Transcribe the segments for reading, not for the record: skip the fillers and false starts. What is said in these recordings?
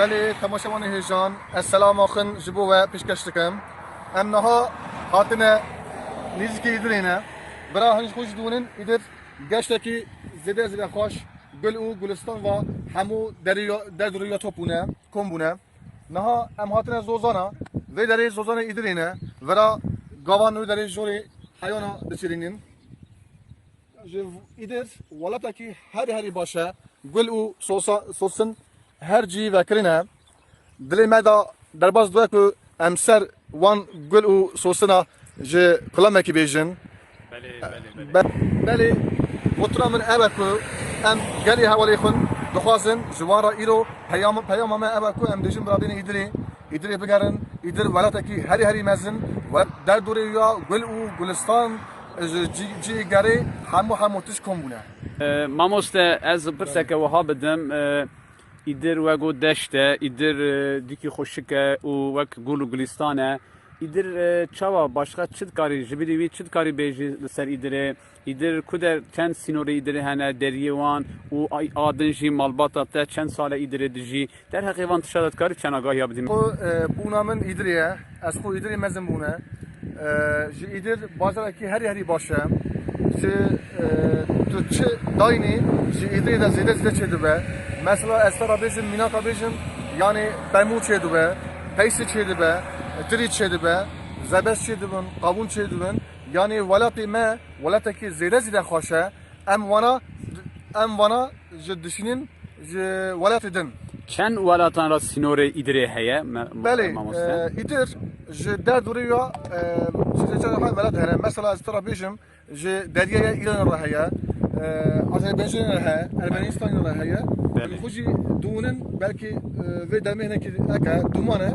بله تماشاوان هیجان السلام آخن جبو و پیشکش دکم ام نها هاتنه نزدیکی ایدرینه برا هنج خوش دونن ایدر گشته کی زده خوش گل و گلستان و همو دریا توپونه کمبونه نها ام هاتنه زوزانا و دری زوزانا ایدرینه ورا گاوان و دری جوری حیانا دچرینین ایدر ولتا کی هری باشه گل و سوسن هر جی وکرینه دلی مدا درباز دوه که امسر وان گل و سوسنا جه کلامه کی بیجن بله وطرا من اوه که ام گلی حوالی خون دخوازن جوان را ایرو پیام ما اوه که ام دیجن برابین ایدری بگرن ایدر ولتا کی هری مزن و در دوره یا گل و گلستان جی گری همو تش کن بونه ماموسته از پرسکه وها بدم ایدر وگو دشته ایدر دیکی خوشکه و وک گل و گلستانه ایدر چاوا باشقا چند کاری جبری وی چند کاری بیجی سر ایدر کدر چند سینوری ایدر هنه دریوان و آدنجی مالباتا تا چند سال ایدر دجی در حقیقت تشادت کاری چند آگاهی بدیم بونا من ایدریه از خو ایدری مزن بونه جی ایدر بازار کی هری باشه جی تو چه داینی جی ایدری دا زیده چه دوبه مثلا استرا بیشم میناتا بیشم یعنی بمو چه دوبه پیسی چه دوبه تری چه دوبه زبش چه دوبن قابون چه دوبن یعنی ولاتی کی زیده خوشه ام وانا جدشینین جی ولات دن چند ولاتان را سینور ایدری هیا بله ایدر در دوریا چه ولات هنه مثلا استرا بیشم جی دریای ایران را هیا آذربایجان را هیا ارمنستان را هیا خوشی دونن بلکه و دمه که اکا دومانه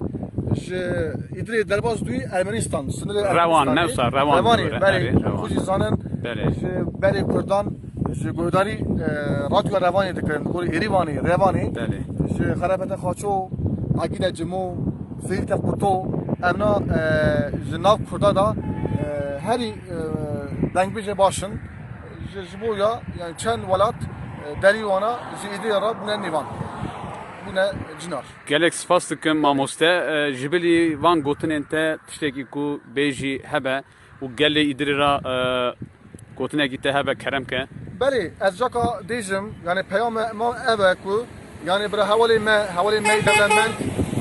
جه ایدری درباز دوی ارمنستان سنر روان نفسه روانی بله خوشی زانن جه بله کردان جه گوداری رادیو روانی دکن کوری روانی جه خرابت خاچو عقید جمو فیل تقطو امنا جناب کردادا هری لنگویج باشن جبویا yani çen velat deriwana jidi ara buna nivan buna cinar gelek spas dikim mamoste jibili van gotinente tişteki ku beji hebe u gelle idirira gotine gitte hebe keremke beli az jaka dejim yani peyam ma eve ku yani bira havali devlenmen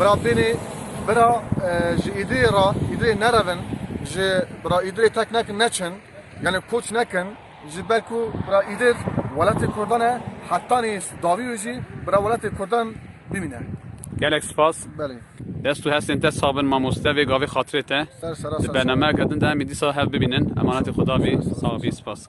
bira beni bira idiri neraven bira idiri teknek neçin yani koç nekin جبالكو برا إيدر ولات كردانه حتى نیست داویوزی برا ولات کردان ببینه. گلک سپاس. بله. دستو هستین تا صابن ماموسته و گاوی خاطرته. سر. برنامه کردن دمی دیسا هف ببینن. امانت خدا بی صاحبی سپاس.